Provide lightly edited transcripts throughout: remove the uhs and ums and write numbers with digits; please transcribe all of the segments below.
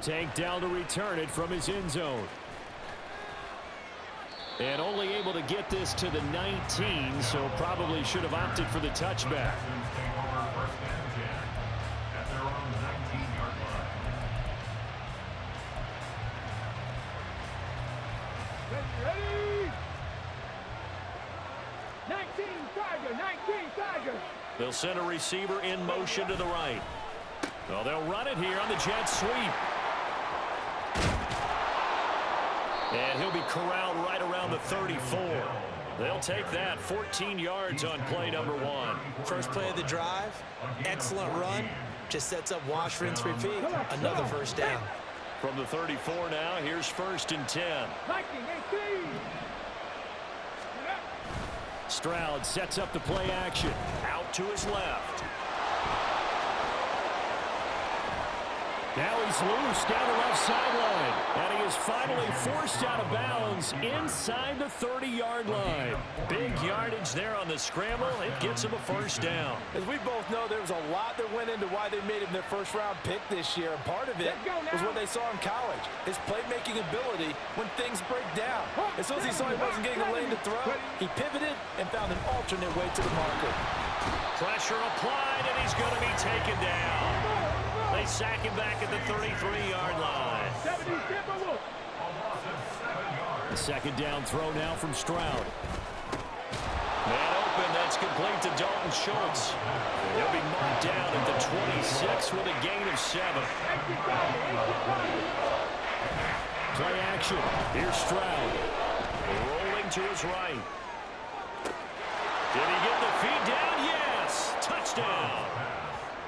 Tank down to return it from his end zone. And only able to get this to the 19, so probably should have opted for the touchback. Ready? 19 Tiger. They'll send a receiver in motion to the right. Well, they'll run it here on the jet sweep. And he'll be corralled right around the 34. They'll take that 14 yards on play number 1. First play of the drive, excellent run. Just sets up wash, rinse, repeat. Another first down. From the 34 now, here's 1st and 10. 19, 18. Stroud sets up the play action. Out to his left. Now he's loose down the left sideline. And he is finally forced out of bounds inside the 30-yard line. Big yardage there on the scramble. It gets him a first down. As we both know, there was a lot that went into why they made him their first-round pick this year. And part of it was what they saw in college, his playmaking ability when things break down. As soon as he saw he wasn't getting a lane to throw, he pivoted and found an alternate way to the marker. Pressure applied, and he's going to be taken down. They sack him back at the 33-yard line. The second down throw now from Stroud. Man open, that's complete to Dalton Schultz. He'll be marked down at the 26 with a gain of 7. Play action. Here's Stroud. Rolling to his right. Did he get the feed down? Yes. Touchdown.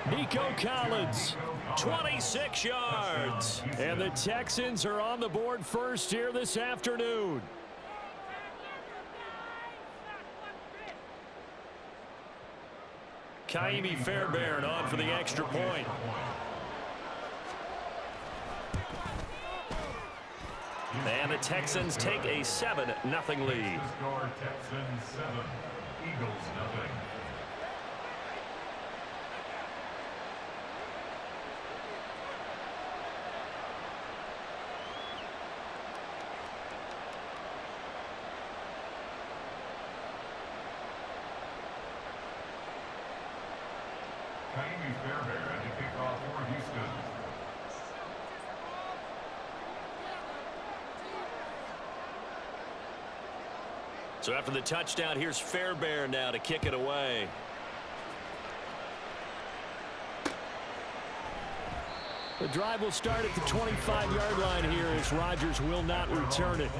Nico Collins, 26 yards. And the Texans are on the board first here this afternoon. Kaimi Fairbairn on for the extra point. And the Texans take a 7-0 lead. Texans 7, Eagles 0. Kaimi Fairbairn to kick off for Houston. So after the touchdown, here's Fairbairn now to kick it away. The drive will start at the 25-yard line here as Rodgers will not return it.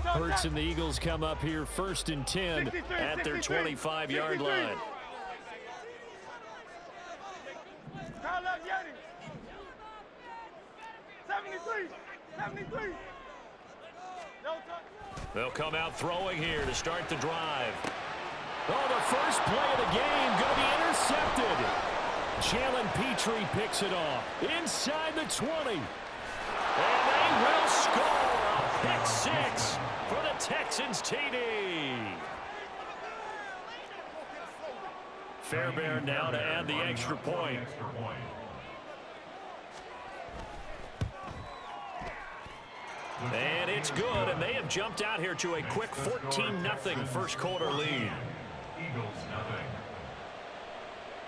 Hurts and the Eagles come up here 1st and 10 at their 25-yard line. They'll come out throwing here to start the drive. Oh, the first play of the game going to be intercepted. Jalen Petrie picks it off inside the 20. And they will score a pick 6 for the Texans TD. Fairbairn now to add the extra point. And it's good, and they have jumped out here to a quick 14-0 first quarter lead. Eagles 0.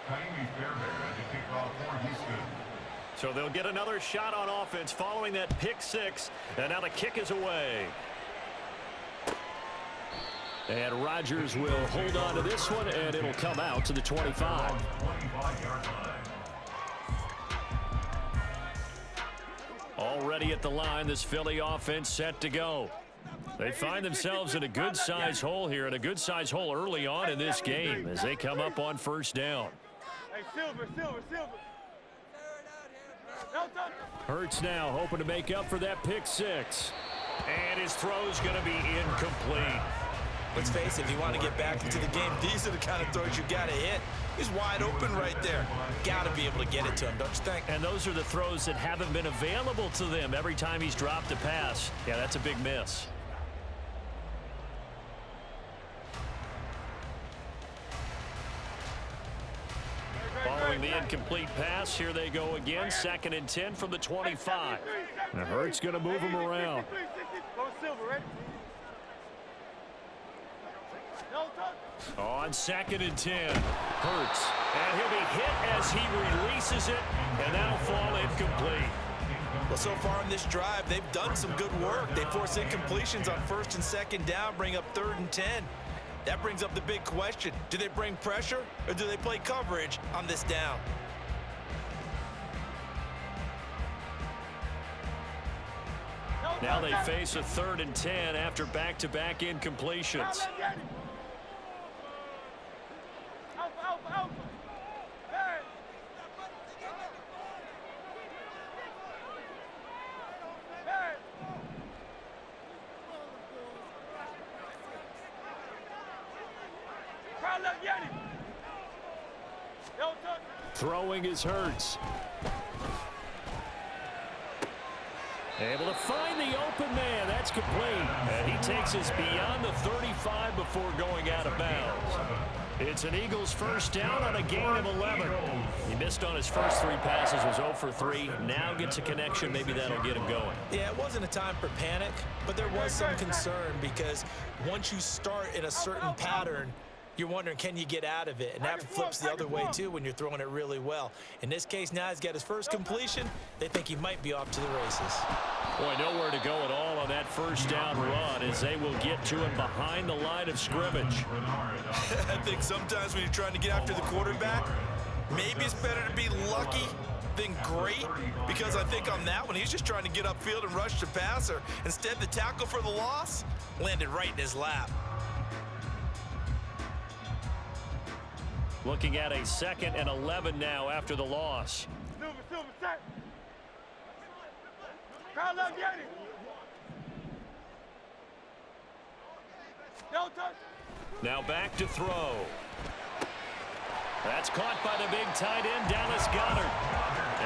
Kaimi Fairbairn to kick off for Houston. So they'll get another shot on offense following that pick 6, and now the kick is away. And Rodgers will hold on to this one, and it'll come out to the 25. 25-yard line. Already at the line, this Philly offense set to go. They find themselves in a good-sized hole here, and a good-sized hole early on in this game as they come up on first down. Hey, Silver. Hurts now hoping to make up for that pick 6. And his throw's going to be incomplete. Let's face it, if you want to get back into the game, these are the kind of throws you got to hit. He's wide open right there. Got to be able to get it to him, don't you think? And those are the throws that haven't been available to them every time he's dropped a pass. Yeah, that's a big miss. throwing the incomplete pass. Here they go again. 2nd and 10 from the 25. Now Hurts going to move him around. Go Silver, ready? On 2nd and 10, Hurts. And he'll be hit as he releases it, and that'll fall incomplete. Well, so far in this drive, they've done some good work. They force incompletions on 1st and 2nd down, bring up 3rd and 10. That brings up the big question. Do they bring pressure, or do they play coverage on this down? Now they face a 3rd and 10 after back-to-back incompletions. Throwing is Hurts. Able to find the open man. That's complete. And he takes us beyond the 35 before going out of bounds. It's an Eagles first down on a gain of 11. He missed on his first 3 passes, was 0 for 3. Now gets a connection. Maybe that'll get him going. Yeah, it wasn't a time for panic, but there was some concern because once you start in a certain pattern, you're wondering, can you get out of it? And that flips the other way, too, when you're throwing it really well. In this case, now he's got his first completion. They think he might be off to the races. Boy, nowhere to go at all on that first down run as they will get to him behind the line of scrimmage. I think sometimes when you're trying to get after the quarterback, maybe it's better to be lucky than great, because I think on that one, he's just trying to get upfield and rush the passer. Instead, the tackle for the loss landed right in his lap. Looking at a 2nd and 11 now after the loss. Silver, set. Crowd left, get it. Don't touch. Now back to throw. That's caught by the big tight end, Dallas Goedert.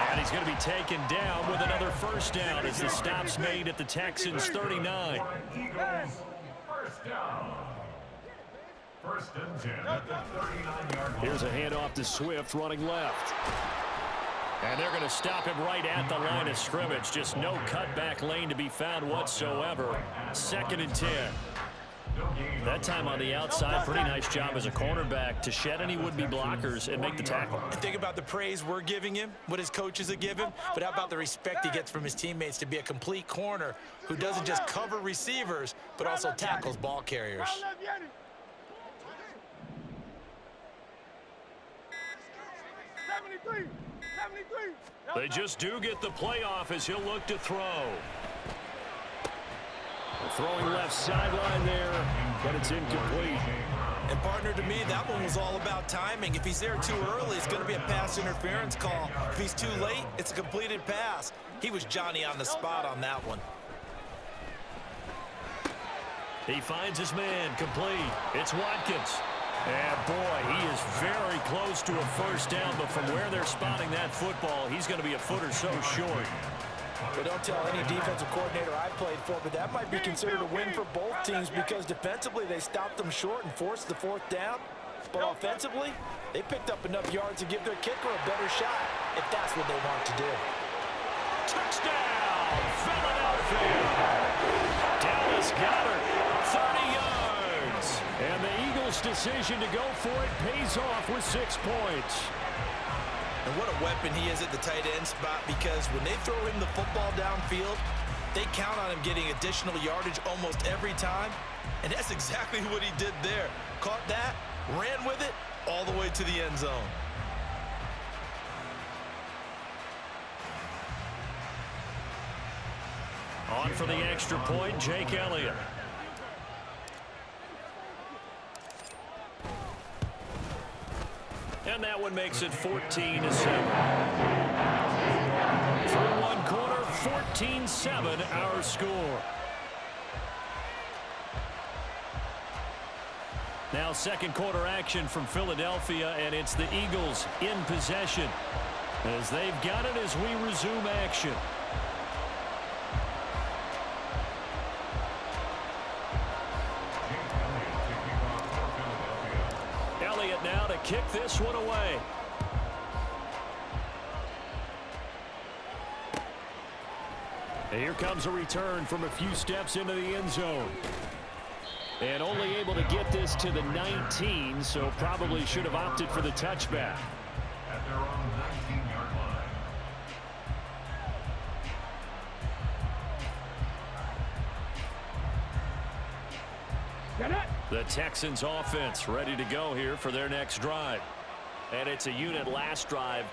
And he's going to be taken down with another first down as the stop's made at the Texans' 39. Eagles, first down. 1st and 10 at the 39-yard line. Here's a handoff to Swift running left. And they're going to stop him right at the line of scrimmage. Just no cutback lane to be found whatsoever. 2nd and 10. That time on the outside, pretty nice job as a cornerback to shed any would-be blockers and make the tackle. Think about the praise we're giving him, what his coaches have given, but how about the respect he gets from his teammates to be a complete corner who doesn't just cover receivers, but also tackles ball carriers. They just do get the playoff as he'll look to throw. Throwing left sideline there, but it's incomplete. And partner, to me, that one was all about timing. If he's there too early, it's going to be a pass interference call. If he's too late, it's a completed pass. He was Johnny on the spot on that one. He finds his man, complete. It's Watkins. And boy, he is very close to a first down, but from where they're spotting that football, he's going to be a foot or so short. Well, don't tell any defensive coordinator I played for, but that might be considered a win for both teams because defensively they stopped them short and forced the 4th down. But offensively, they picked up enough yards to give their kicker a better shot if that's what they want to do. Touchdown, Philadelphia! Dallas Goedert, 30 yards. And the Eagles' decision to go for it pays off with 6 points. And what a weapon he is at the tight end spot, because when they throw him the football downfield, they count on him getting additional yardage almost every time. And that's exactly what he did there. Caught that, ran with it, all the way to the end zone. On for the extra point, Jake Elliott. And that one makes it 14-7. Through one quarter, 14-7 our score. Now 2nd quarter action from Philadelphia, and it's the Eagles in possession as they've got it as we resume action. Elliott now to kick this one away. And here comes a return from a few steps into the end zone. And only able to get this to the 19, so probably should have opted for the touchback. At their own 19-yard line. The Texans offense ready to go here for their next drive. And it's a unit last drive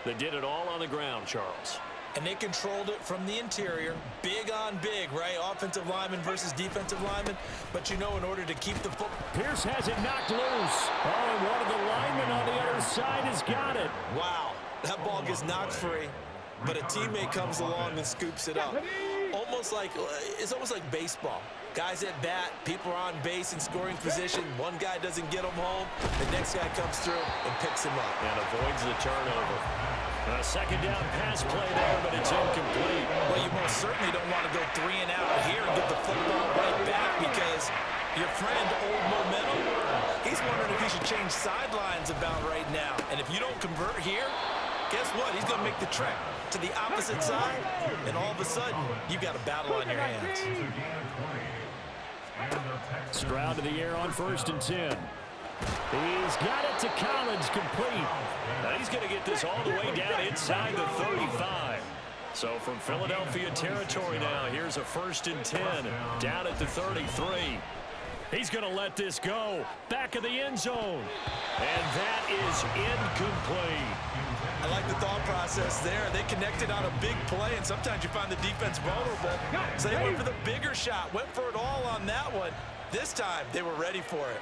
that did it all on the ground, Charles. And they controlled it from the interior, big on big, right? Offensive lineman versus defensive lineman. But you know, in order to keep the football. Pierce has it knocked loose. Oh, and one of the linemen on the other side has got it. Wow, that ball gets knocked free, but a teammate comes along and scoops it up. It's almost like baseball. Guys at bat, people are on base in scoring position. One guy doesn't get him home. The next guy comes through and picks him up. And avoids the turnover. A second down pass play there, but it's incomplete. Well, you most certainly don't want to go 3 and out here and get the football right back because your friend, Old Momentum, he's wondering if he should change sidelines about right now. And if you don't convert here, guess what? He's going to make the trek to the opposite side, and all of a sudden, you've got a battle on your hands. Stroud to the air on 1st and 10. He's got it to Collins, complete. Now he's going to get this all the way down inside the 35. So from Philadelphia territory now, here's a 1st and 10 down at the 33. He's going to let this go. Back of the end zone. And that is incomplete. I like the thought process there. They connected on a big play, and sometimes you find the defense vulnerable. So they went for the bigger shot, went for it all on that one. This time, they were ready for it.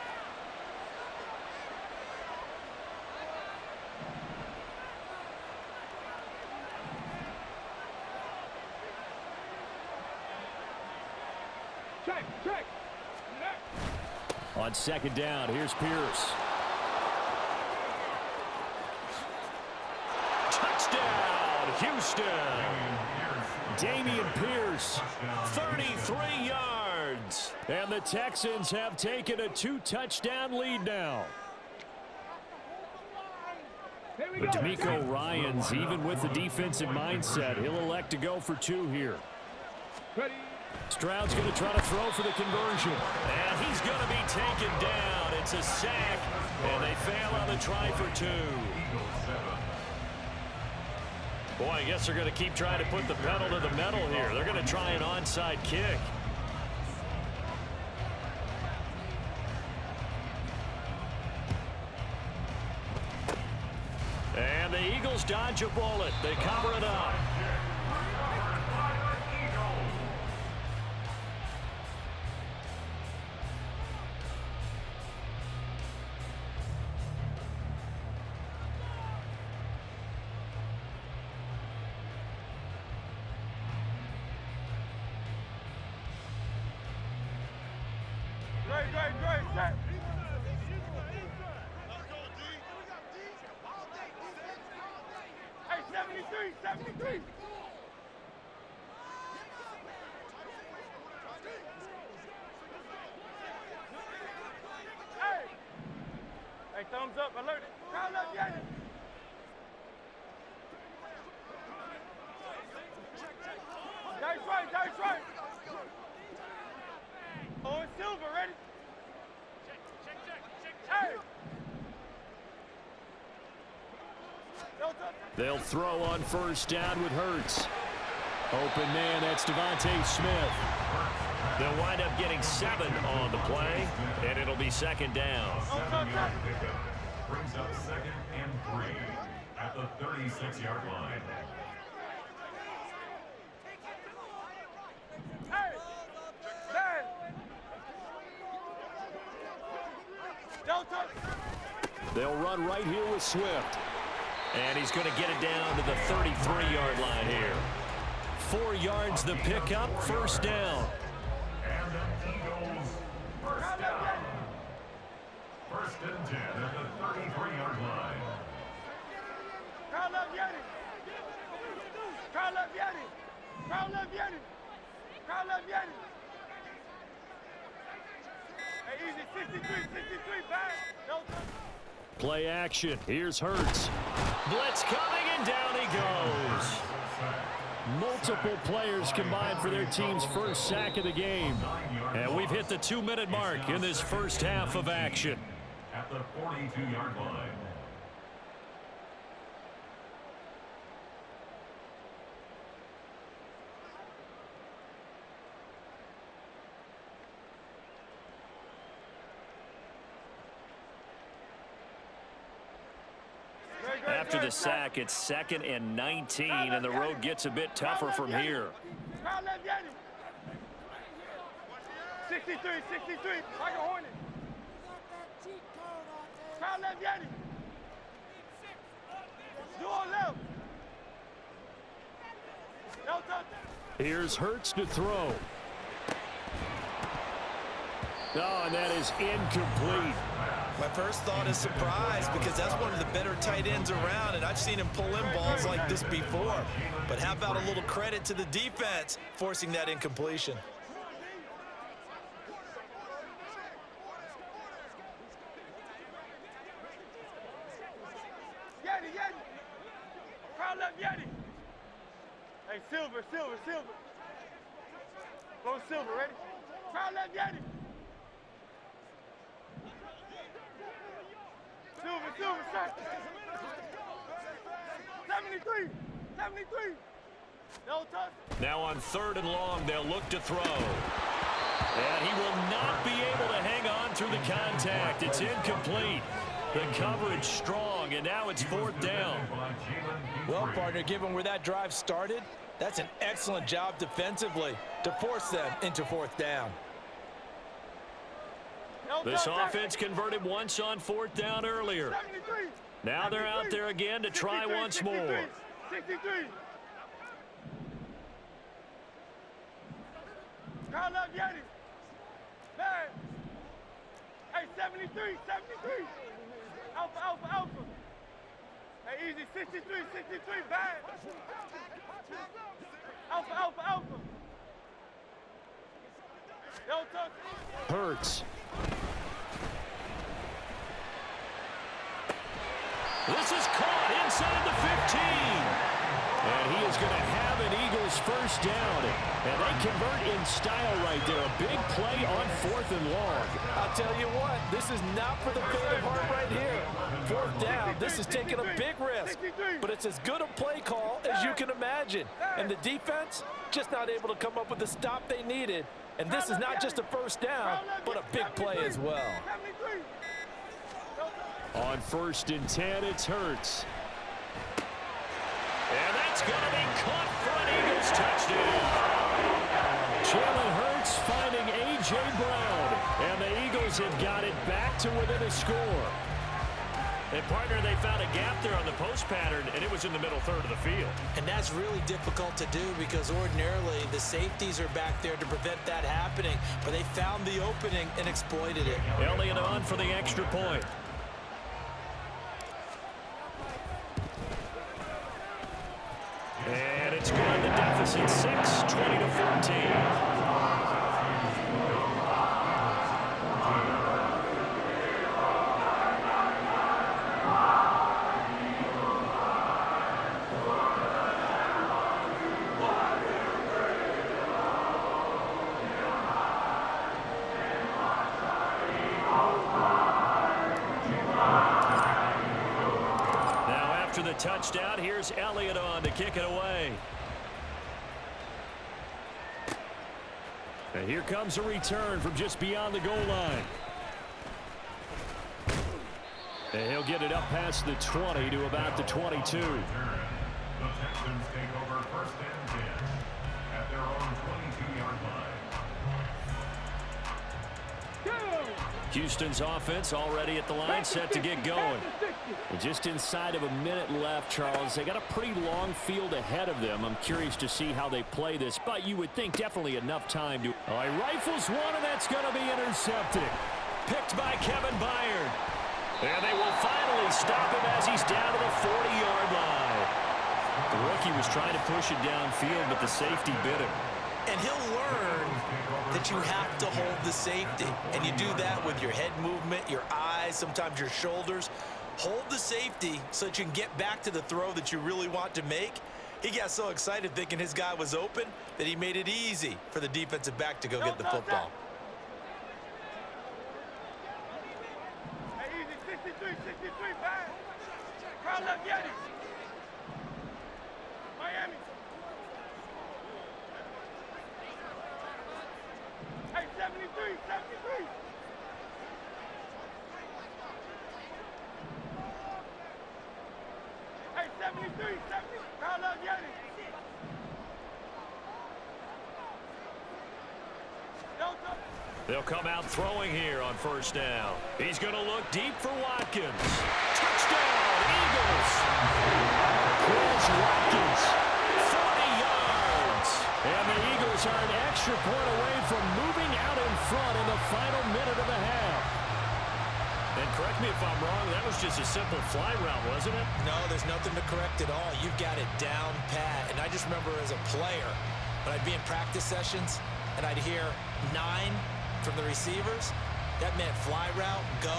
Check. On 2nd down, here's Pierce. Touchdown, Houston. Dameon Pierce, 33 yards. And the Texans have taken a 2-touchdown lead now. But D'Amico Ryans, even with the defensive mindset, he'll elect to go for 2 here. Stroud's going to try to throw for the conversion. And he's going to be taken down. It's a sack, and they fail on the try for 2. Boy, I guess they're going to keep trying to put the pedal to the metal here. They're going to try an onside kick. And the Eagles dodge a bullet. They cover it up. Great. Hey, 73. Hey, thumbs up, alert it. Crowd up, get it. Dice right. Oh, it's Silver, ready? Hey! They'll throw on 1st down with Hurts. Open man, that's Devontae Smith. They'll wind up getting 7 on the play, and it'll be 2nd down. Brings up 2nd and 3 at the 36-yard line. They'll run right here with Swift. And he's going to get it down to the 33-yard line here. 4 yards the pickup, 1st down. And the Eagles, 1st down. 1st and 10 at the 33-yard line. Crowd up, Yeti. Hey, easy, 63, back. No touch. Play action. Here's Hurts. Blitz coming, and down he goes. Multiple players combined for their team's first sack of the game. And we've hit the 2-minute mark in this first half of action. At the 42-yard line. After the sack, it's 2nd and 19, and the road gets a bit tougher from here. 63, 63, like a Hornet. Crowd left, Yeti. Do on left. No touch. Here's Hurts to throw. Oh, and that is incomplete. My first thought is surprise because that's one of the better tight ends around, and I've seen him pull in balls like this before. But how about a little credit to the defense forcing that incompletion? Yeti, Yeti. Crowd left, Yeti. Hey, Silver, Silver, Silver. Go Silver, ready? Crowd left, Yeti. Silver, Silver, sir. 73, 73. No touch. Now on 3rd and long, they'll look to throw. And he will not be able to hang on through the contact. It's incomplete. The coverage strong, and now it's 4th down. Well, partner, given where that drive started, that's an excellent job defensively to force them into 4th down. This offense converted once on 4th down earlier. 73. Now they're out there again to try once more. 63. Crowd left, Yeti. Man. Hey, 73, 73. Alpha, Alpha, Alpha. Hey, easy, 63, 63, bad. Alpha, Alpha, Alpha. No touch. Hurts. This is caught inside the 15. And he is going to have an Eagles first down. And they convert in style right there. A big play on 4th and long. I'll tell you what, this is not for the faint of heart right here. 4th down, this is taking a big risk. But it's as good a play call as you can imagine. And the defense just not able to come up with the stop they needed. And this is not just a first down, but a big play as well. On 1st and 10, it's Hurts. And that's going to be caught for an Eagles touchdown. Jalen Hurts finding A.J. Brown. And the Eagles have got it back to within a score. And, partner, they found a gap there on the post pattern, and it was in the middle 3rd of the field. And that's really difficult to do because ordinarily the safeties are back there to prevent that happening. But they found the opening and exploited it. Elliott on for the extra point. And it's good. The deficit 6, 20-14. Touchdown. Here's Elliott on to kick it away. And here comes a return from just beyond the goal line. And he'll get it up past the 20 to about the 22. The Texans take over 1st and 10 at their own 22-yard line. Houston's offense already at the line, set to get going. And just inside of a minute left, Charles. They got a pretty long field ahead of them. I'm curious to see how they play this, but you would think definitely enough time to... Oh, he rifles one, and that's going to be intercepted. Picked by Kevin Byard. And they will finally stop him as he's down to the 40-yard line. The rookie was trying to push it downfield, but the safety bit him. And he'll learn that you have to hold the safety. And you do that with your head movement, your eyes, sometimes your shoulders. Hold the safety so that you can get back to the throw that you really want to make. He got so excited thinking his guy was open that he made it easy for the defensive back to go get the football. Hey, easy, 63, 63, bang. Crowd left Yeti. Miami. Hey, 73, 73. Hey, 73, 70. Crowd left Yeti. Delta. They'll come out throwing here on first down. He's going to look deep for Watkins. Touchdown, Eagles! Chris Watkins, 40 yards. And the Eagles are an extra point away from moving out in front in the final minute of the half. And correct me if I'm wrong, that was just a simple fly route, wasn't it? No, there's nothing to correct at all. You've got it down pat. And I just remember as a player, when I'd be in practice sessions and I'd hear 9 from the receivers, that meant fly route, go,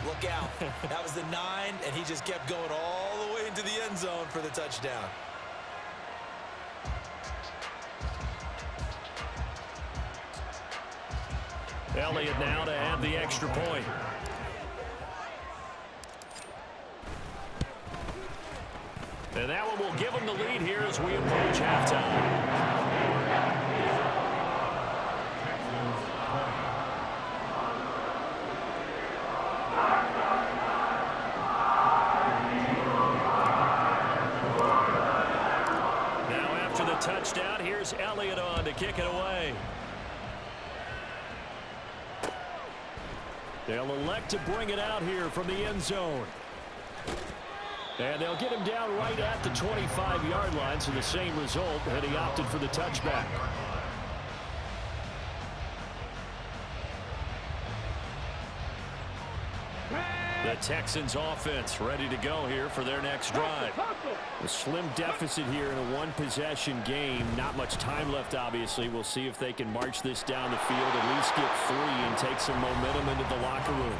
look out. That was the 9, and he just kept going all the way into the end zone for the touchdown. Elliott now to have the extra point. And that one will give them the lead here as we approach halftime. Touchdown. Here's Elliott on to kick it away. They'll elect to bring it out here from the end zone. And they'll get him down right at the 25-yard line, so the same result, and he opted for the touchback. The Texans offense ready to go here for their next drive. A slim deficit here in a one-possession game. Not much time left, obviously. We'll see if they can march this down the field, at least get 3 and take some momentum into the locker room.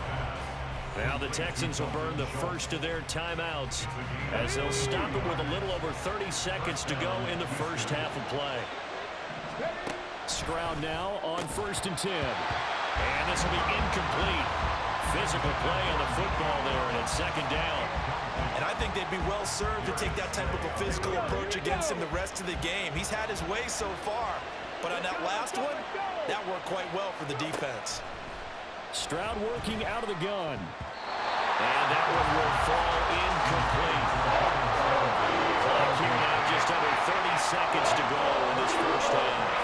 Now the Texans will burn the first of their timeouts as they'll stop it with a little over 30 seconds to go in the first half of play. Stroud now on 1st and 10. And this will be incomplete. Physical play on the football there, and it's 2nd down. And I think they'd be well served to take that type of a physical approach against him the rest of the game. He's had his way so far, but on that last one, that worked quite well for the defense. Stroud working out of the gun. And that one will fall incomplete. Clock here now, just under 30 seconds to go in this first half.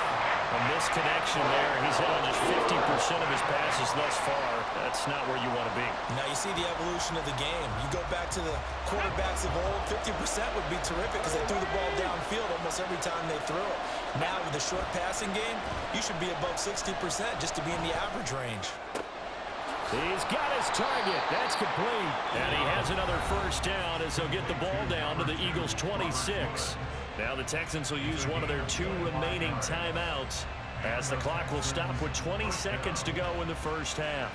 A misconnection there. He's hit on just 50% of his passes thus far. That's not where you want to be. Now you see the evolution of the game. You go back to the quarterbacks of old, 50% would be terrific because they threw the ball downfield almost every time they threw it. Now with the short passing game, you should be above 60% just to be in the average range. He's got his target. That's complete. And he has another first down as they'll get the ball down to the Eagles' 26. Now the Texans will use one of their 2 remaining timeouts as the clock will stop with 20 seconds to go in the first half.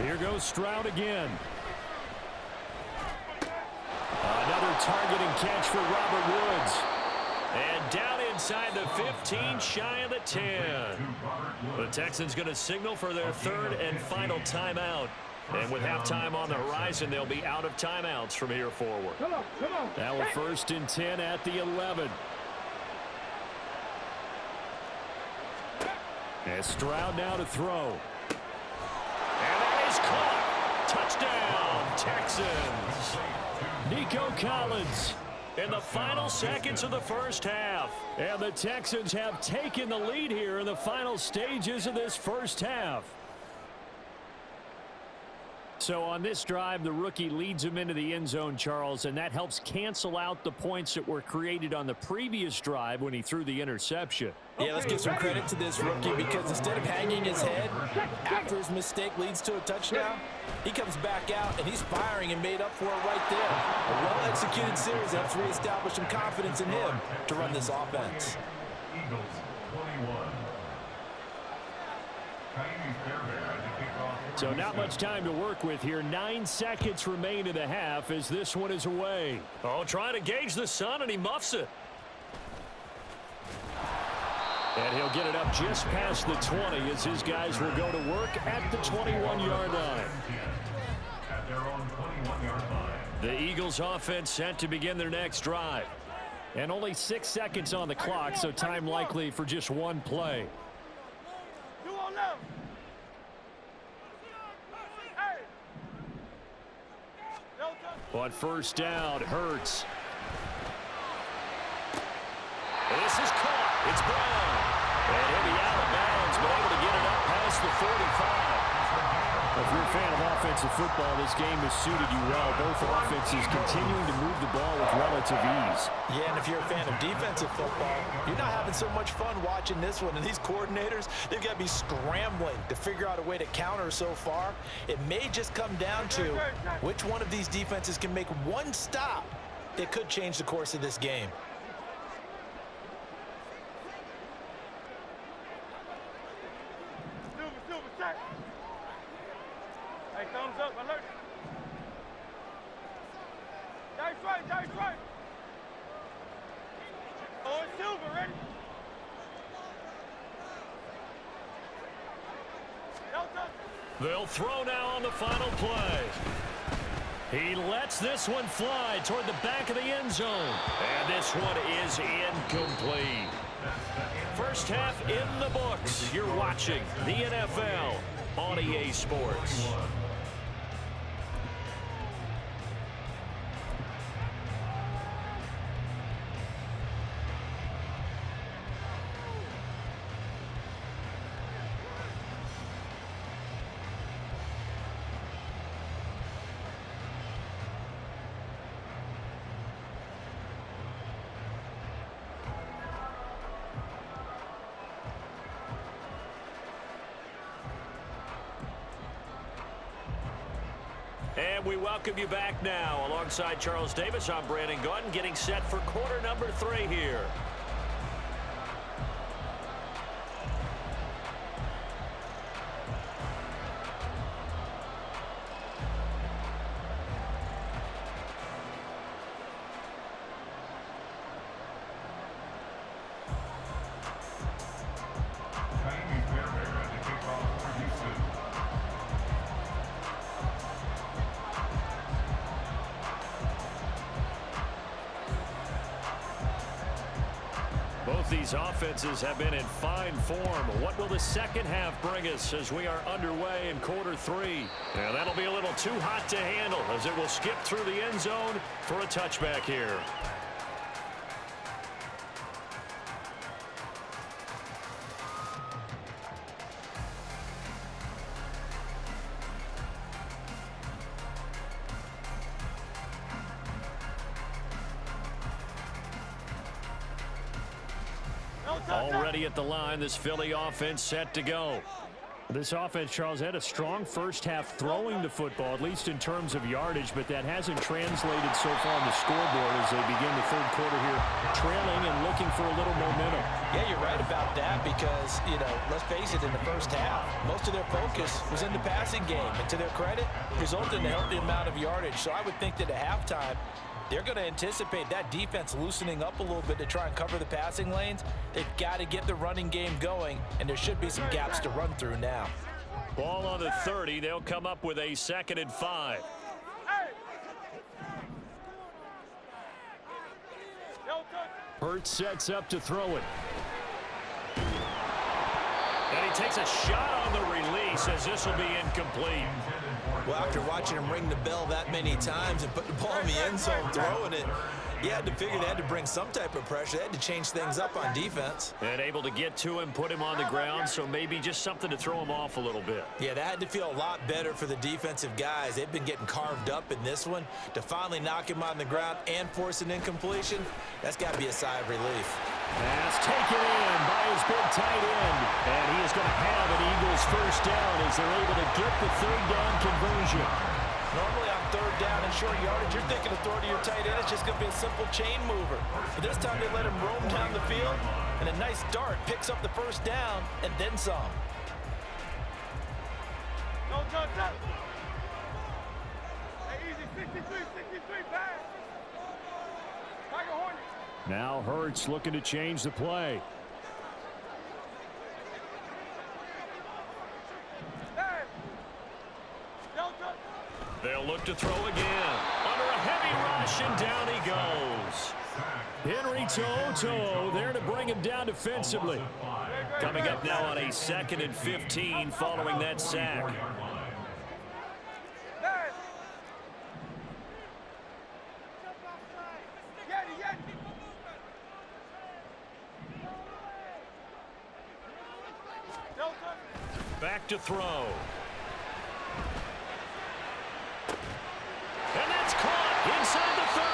Here goes Stroud again. Another target and catch for Robert Woods. And down inside the 15, shy of the 10. The Texans going to signal for their 3rd and final timeout. And with halftime on the horizon, they'll be out of timeouts from here forward. Now a 1st and 10 at the 11. And Stroud now to throw. And that is caught. Touchdown, Texans. Nico Collins in the final seconds of the first half. And the Texans have taken the lead here in the final stages of this first half. So on this drive, the rookie leads him into the end zone, Charles, and that helps cancel out the points that were created on the previous drive when he threw the interception. Yeah, let's give some credit to this rookie because instead of hanging his head after his mistake leads to a touchdown, he comes back out and he's firing and made up for it right there. A well-executed series helps reestablish some confidence in him to run this offense. Eagles 21. So not much time to work with here. 9 seconds remain in the half as this one is away. Oh, trying to gauge the sun, and he muffs it. And he'll get it up just past the 20 as his guys will go to work at the 21-yard line. At their own 21-yard line. The Eagles offense set to begin their next drive. And only 6 seconds on the clock, so time likely for just one play. On first down, Hurts. This is caught. It's Brown. And he'll be out of bounds, but able to get it up past the 45. If you're a fan of offensive football, this game has suited you well. Both offenses continuing to move the ball with relative ease. Yeah, and if you're a fan of defensive football, you're not having so much fun watching this one. And these coordinators, they've got to be scrambling to figure out a way to counter so far. It may just come down to which one of these defenses can make one stop that could change the course of this game. Hey, thumbs up, alert. That's right, that's right. Oh, it's Silver, ready? They'll throw now on the final play. He lets this one fly toward the back of the end zone. And this one is incomplete. First half in the books. You're watching the NFL on EA Sports. And we welcome you back now. Alongside Charles Davis, I'm Brandon Gaudin, getting set for quarter number 3 here. Both these offenses have been in fine form. What will the second half bring us as we are underway in quarter 3? Now that'll be a little too hot to handle as it will skip through the end zone for a touchback here. Already at the line, this Philly offense set to go. This offense, Charles, had a strong first half throwing the football, at least in terms of yardage, but that hasn't translated so far on the scoreboard as they begin the third quarter here, trailing and looking for a little momentum. Yeah, you're right about that because, let's face it, in the first half, most of their focus was in the passing game. And to their credit, resulted in a healthy amount of yardage. So I would think that at halftime, they're going to anticipate that defense loosening up a little bit to try and cover the passing lanes. They've got to get the running game going, and there should be some gaps to run through now. Ball on the 30. They'll come up with a 2nd and 5. Hurts sets up to throw it. And he takes a shot on the release. face as this will be incomplete. Well, after watching him ring the bell that many times and put the ball in the end zone throwing it, you had to figure they had to bring some type of pressure. They had to change things up on defense. And able to get to him, put him on the ground, so maybe just something to throw him off a little bit. Yeah, that had to feel a lot better for the defensive guys. They've been getting carved up in this one. To finally knock him on the ground and force an incompletion, that's got to be a sigh of relief. Pass taken in by his big tight end. And he is going to have an Eagles first down as they're able to get the third down conversion. Normally on third down and short yardage, you're thinking of throwing to your tight end. It's just going to be a simple chain mover. But this time they let him roam down the field, and a nice dart picks up the first down and then some. Don't touch up. Hey, easy, 63, pass. Tiger Hornet. Now Hurts looking to change the play. Hey. Don't touch. They'll look to throw again. Under a heavy rush, and down he goes. Henry Toto there to bring him down defensively. Coming up now on a 2nd and 15 following that sack. Hey. Yeti. Don't touch. Back to throw. And that's caught inside the 30.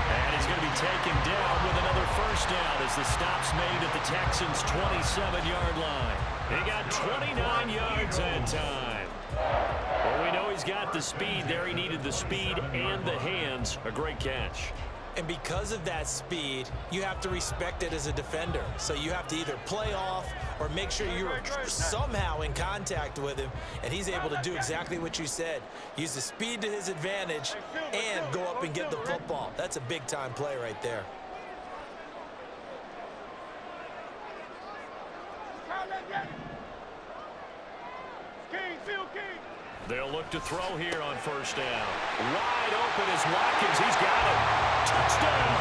And he's going to be taken down with another first down as the stop's made at the Texans' 27-yard line. He got 29 yards that time. Well, we know he's got the speed there. He needed the speed and the hands. A great catch. And because of that speed, you have to respect it as a defender. So you have to either play off or make sure you're somehow in contact with him. And he's able to do exactly what you said. Use the speed to his advantage and go up and get the football. That's a big-time play right there. They'll look to throw here on first down. Wide open is Watkins. He's got it. Touchdown.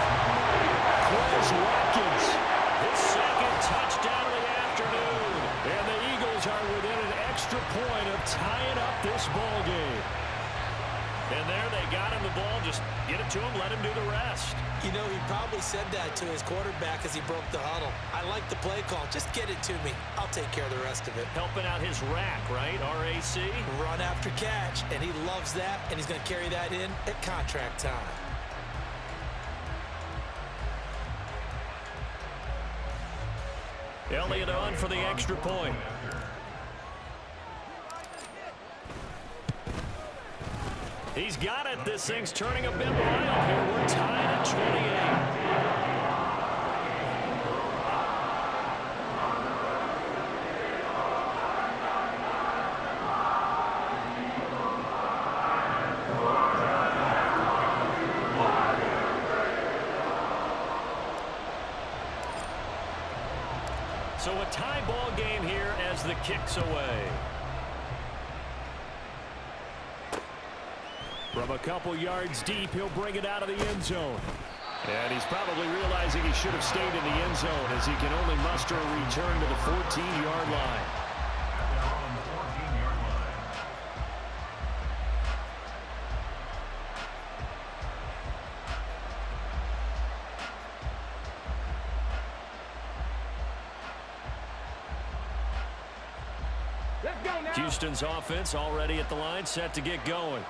Quez Watkins. His second touchdown of the afternoon. And the Eagles are within an extra point of tying up this ball game. And there they got him the ball. Just get it to him, let him do the rest. You know, he probably said that to his quarterback as he broke the huddle. I like the play call. Just get it to me. I'll take care of the rest of it. Helping out his rack, right? RAC. Run after catch, and he loves that, and he's going to carry that in at contract time. Elliott on for the extra point. He's got it. This thing's turning a bit wild here. We're tied at 28. So a tie ball game here as the kick's away. From a couple yards deep, he'll bring it out of the end zone. And he's probably realizing he should have stayed in the end zone as he can only muster a return to the 14-yard line. Houston's offense already at the line, set to get going.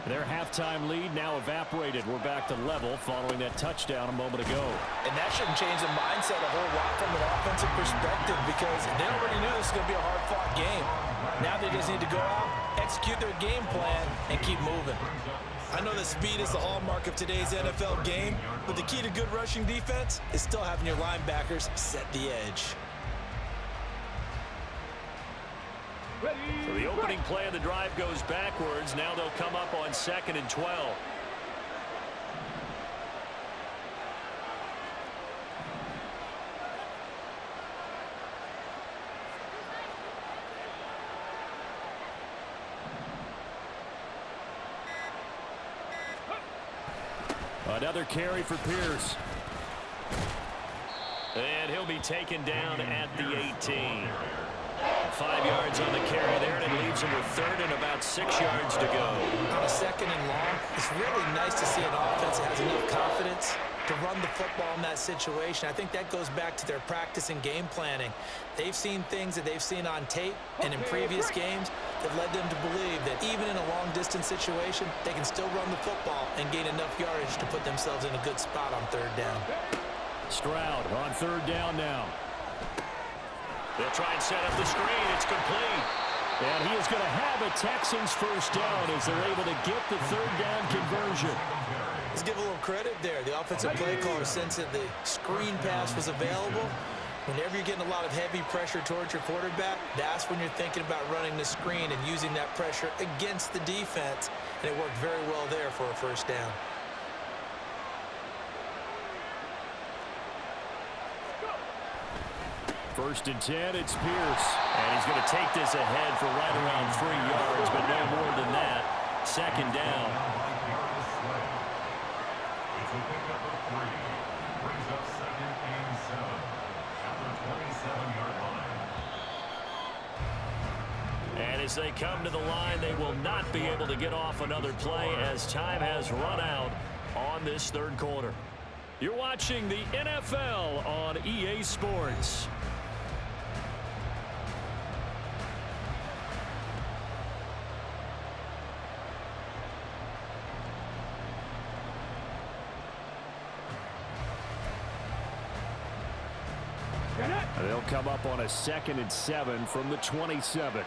Their halftime lead now evaporated. We're back to level following that touchdown a moment ago. And that shouldn't change the mindset a whole lot from an offensive perspective because they already knew this was going to be a hard-fought game. Now they just need to go out, execute their game plan, and keep moving. I know that speed is the hallmark of today's NFL game, but the key to good rushing defense is still having your linebackers set the edge. So the opening play of the drive goes backwards. Now they'll come up on 2nd and 12. Another carry for Pierce. And he'll be taken down at the 18. 5 yards on the carry there, and it leaves him with third and about 6 yards to go. On a second and long, it's really nice to see an offense that has enough confidence to run the football in that situation. I think that goes back to their practice and game planning. They've seen things that they've seen on tape and in previous games that led them to believe that even in a long-distance situation, they can still run the football and gain enough yardage to put themselves in a good spot on third down. Stroud on third down now. They'll try and set up the screen. It's complete. And he is going to have a Texans first down as they're able to get the third down conversion. Let's give a little credit there. The offensive play caller sensed that the screen pass was available. Whenever you're getting a lot of heavy pressure towards your quarterback, that's when you're thinking about running the screen and using that pressure against the defense. And it worked very well there for a first down. First and 10, it's Pierce. And he's going to take this ahead for right around 3 yards, but no more than that. Second down. It's a pickup of 3. Brings up second and 7 at the 27-yard line. And as they come to the line, they will not be able to get off another play as time has run out on this third quarter. You're watching the NFL on EA Sports. They'll come up on a 2nd and 7 from the 27.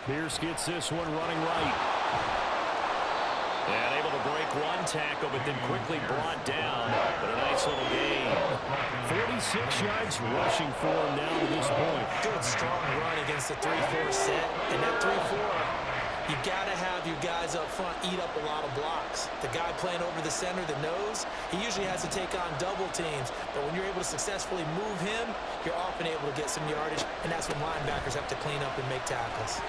Pierce gets this one running right. And able to break one tackle, but then quickly brought down. But a nice little gain. 46 yards rushing for him now to this point. Good, strong run against the 3-4 set. And that 3-4... you got to have your guys up front eat up a lot of blocks. The guy playing over the center, the nose, he usually has to take on double teams. But when you're able to successfully move him, you're often able to get some yardage, and that's when linebackers have to clean up and make tackles.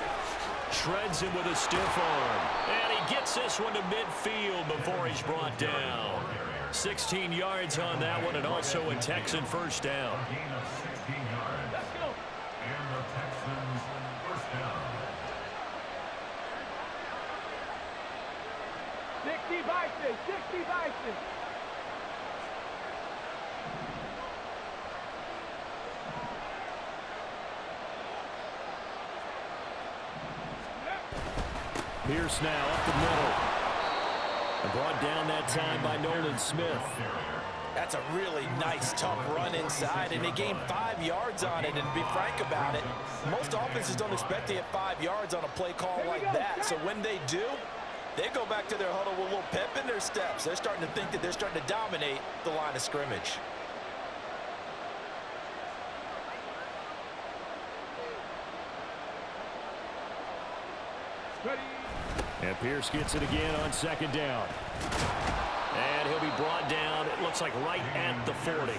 Shreds him with a stiff arm. And he gets this one to midfield before he's brought down. 16 yards on that one, and also a Texan first down. Gain of 16 yards. Let's go. And the Texans first down. 60 Bison, 60 Bison. Pierce now up the middle. And brought down that time by Nolan Smith. That's a really nice, tough run inside, and they gained 5 yards on it. And to be frank about it, most offenses don't expect to get 5 yards on a play call like that. So when they do, they go back to their huddle with a little pep in their steps. They're starting to think that they're starting to dominate the line of scrimmage. And Pierce gets it again on second down. And he'll be brought down, it looks like right at the 40.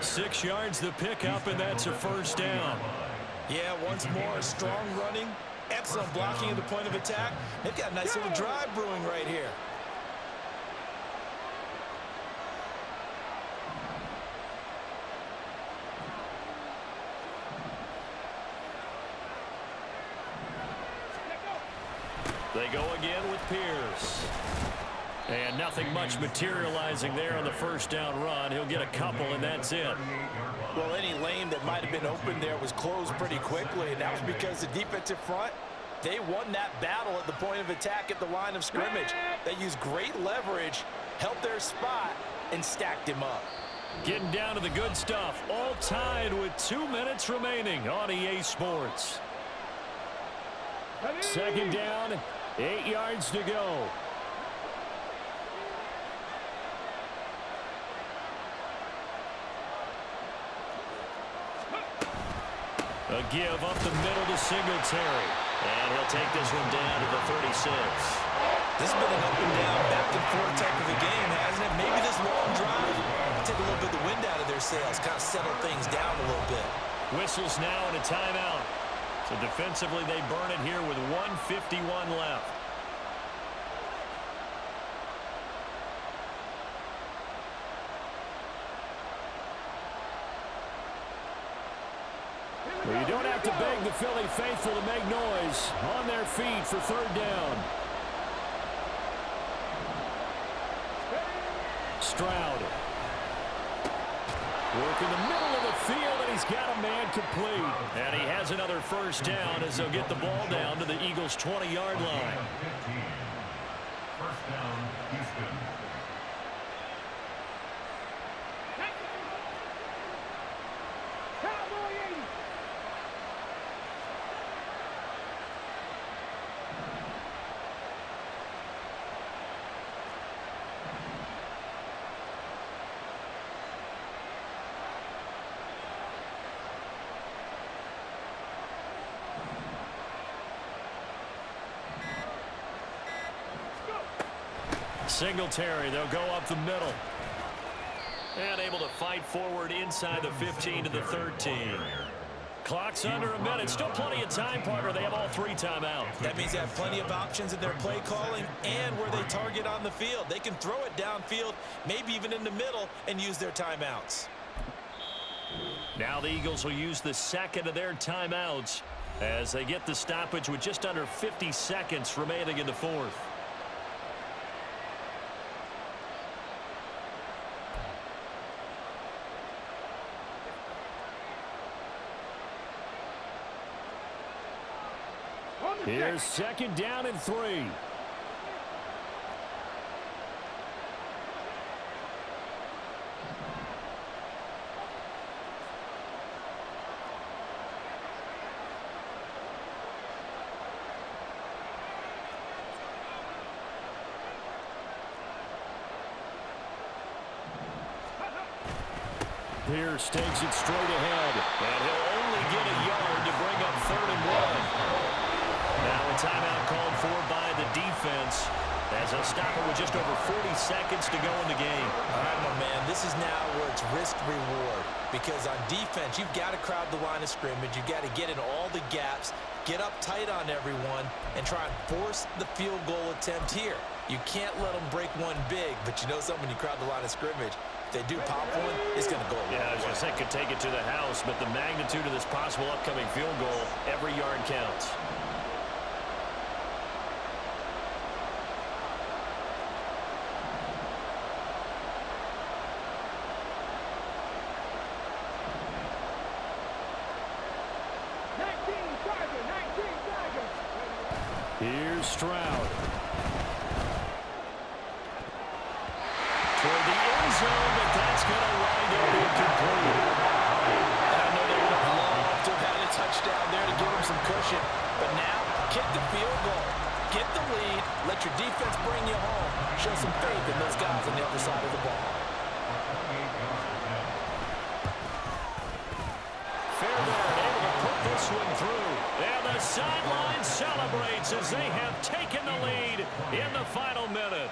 6 yards the pickup, and that's a first down. Yeah, once more, strong running, excellent blocking at the point of attack. They've got a nice little drive brewing right here. They go again with Pierce. And nothing much materializing there on the first down run. He'll get a couple, and that's it. Well, any lane that might have been open there was closed pretty quickly, and that was because the defensive front, they won that battle at the point of attack at the line of scrimmage. They used great leverage, helped their spot, and stacked him up. Getting down to the good stuff. All tied with 2 minutes remaining on EA Sports. Second down, 8 yards to go. A give up the middle to Singletary. And he'll take this one down to the 36. This has been an up and down, back and forth type of a game, hasn't it? Maybe this long drive will take a little bit of the wind out of their sails, kind of settle things down a little bit. Whistles now and a timeout. So defensively, they burn it here with 1:51 left. Well, you don't have to beg the Philly faithful to make noise. On their feet for third down. Stroud. Work in the middle of the field, and he's got a man complete. And he has another first down as they'll get the ball down to the Eagles' 20-yard line. First down, Houston. Singletary, they'll go up the middle. And able to fight forward inside the 15 to the 13. Clock's under a minute. Still plenty of time, partner. They have all 3 timeouts. That means they have plenty of options in their play calling and where they target on the field. They can throw it downfield, maybe even in the middle, and use their timeouts. Now the Eagles will use the second of their timeouts as they get the stoppage with just under 50 seconds remaining in the fourth. Here's second down and 3. Pierce takes it straight ahead, and he'll only get a yard to bring up 3rd and 1. Now a timeout called for by the defense as they'll stop it with just over 40 seconds to go in the game. All right, my man, this is now where it's risk-reward because on defense, you've got to crowd the line of scrimmage. You've got to get in all the gaps, get up tight on everyone, and try and force the field goal attempt here. You can't let them break one big, but you know something, when you crowd the line of scrimmage, if they do pop one, it's going to go away. Yeah, I was going to say could take it to the house, but the magnitude of this possible upcoming field goal, every yard counts. Here's Stroud. Toward the end zone, but that's going to wind up incomplete. I know they would have loved to have had a touchdown there to give them some cushion, but now kick the field goal. Get the lead, let your defense bring you home. Show some faith in those guys on the other side of the ball. Fairbairn able to put this one through. And the sideline celebrates as they have taken the lead in the final minute.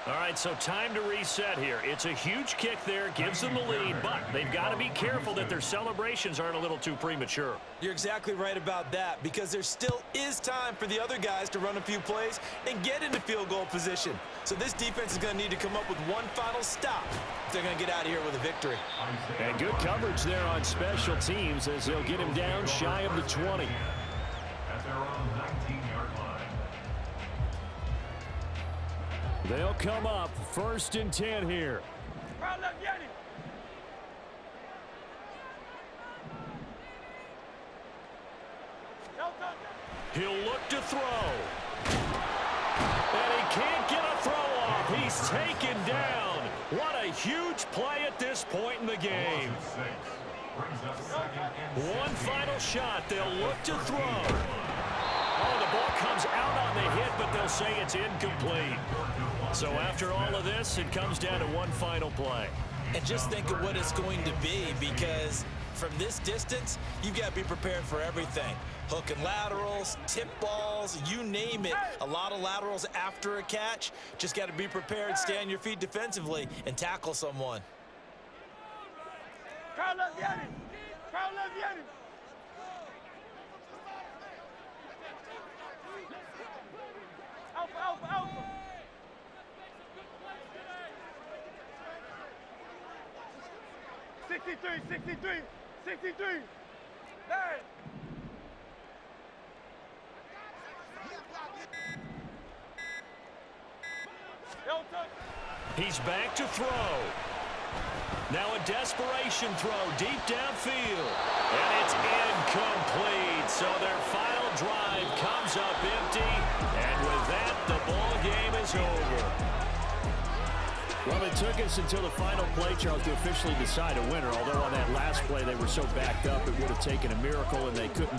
All right, so time to reset here. It's a huge kick there, gives them the lead, but they've got to be careful that their celebrations aren't a little too premature. You're exactly right about that because there still is time for the other guys to run a few plays and get into field goal position. So this defense is going to need to come up with one final stop if they're going to get out of here with a victory. And good coverage there on special teams as they'll get him down shy of the 20. At their own 19-yard line. They'll come up 1st and 10 here. He'll look to throw. And he can't get a throw off. He's taken down. What a huge play at this point in the game. One final shot. They'll look to throw. Oh, the ball comes out on the hit, but they'll say it's incomplete. So after all of this, it comes down to one final play. And just think of what it's going to be because from this distance, you've got to be prepared for everything. Hook and laterals, tip balls, you name it. A lot of laterals after a catch. Just got to be prepared, stay on your feet defensively, and tackle someone. Alpha. 63. Hey! Don't touch. He's back to throw. Now a desperation throw deep downfield. And it's incomplete. So their final drive comes up empty. And with that, the ball game is over. Well, it took us until the final play, Charles, to officially decide a winner. Although on that last play they were so backed up, it would have taken a miracle, and they couldn't